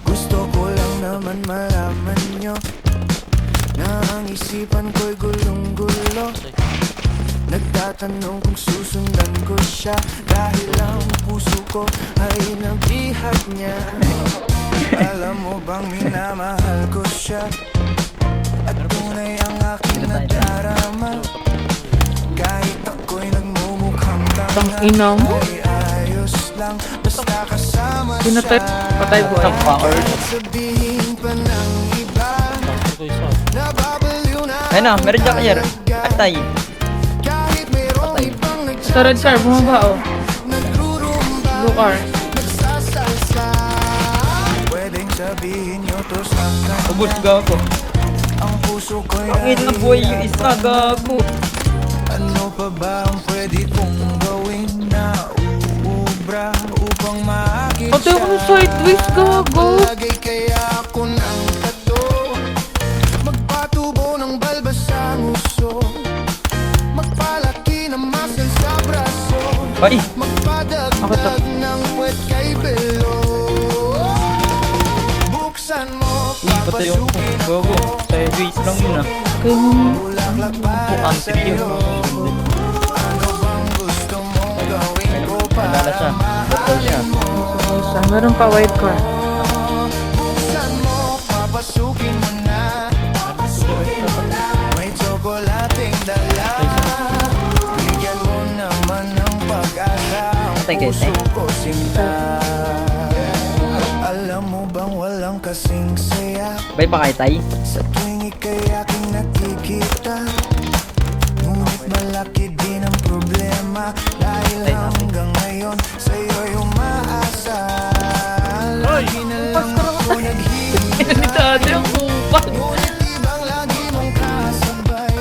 Gusto ko lang naman malaman nyo na ang isipan ko'y gulong-gulo. Nagtatanong kung susundan ko siya dahil ang puso ko ay nabihag niya. Alam mo bang minamahal ko siya at tunay ang aking nadarama. Kahit ako'y nagmumukhang tanga ay ayos lang basta kasama siya. Patay po. At sabihin pa ng iba nababaliw na Ayun na, meron dyan kaya. Atay. kahit mayroong ibang Sa red car, bumaba oh. nagrurumba, Blue car. nagsasalsa. Pwedeng sabihin nyo to sa kanya. Ubus gago. Ang puso ko'y Pangit na buhay yung isa gago. ano pa ba ang pwede kong gawin na uubra upang maakit Patay ako ng sideways, gago. Palagay kaya ako ng tato, magpatubo ng balbas sa nguso, magpalaki ng muscle sa braso, Ay! magpadagdag ng puwet kay belo. Buksan mo, Patay yung papasukin gago. ako, Sideways lang yun ah. Kaya mo. bulaklak para Ang sa'yo. trio. Ano bang gusto mong gawin ko Nalala siya. Botol siya. Isa, meron pa white car. Buksan mo, papasukin mo na. May tsokolating dala. Bigyan mo naman ng pag-asa ang Patay guys, puso ko sinta. Alam mo bang walang kasing saya Bay pa kay Tay? sa tuwing ika'y aking nakikita? Ngunit malaki din ang problema dahil hanggang ngayon sa'yo'y umaasa. Lagi na lang ako naghihirap, Dati ang kupal. ngunit ibang lagi mong kasabay.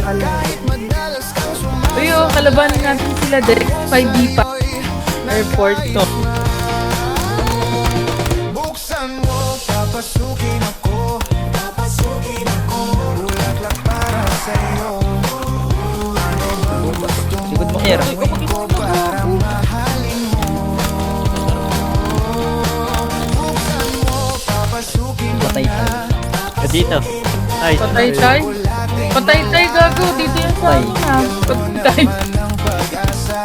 Kahit madalas kang sumasabay, Uy, oh, kalabanin natin sila direct 5B pa. Airport to. buksan mo, papasukin ako, bulaklak para sa'yo. Ano bang gusto mo Sigod mo kaya. gawin ko para mahalin mo? Buksan mo, papasukin mo Patay na. Dito. Ay. Patay tay. Patay tay, gago. Dito yan sa akin ha. Patay. Naman ang pag-asa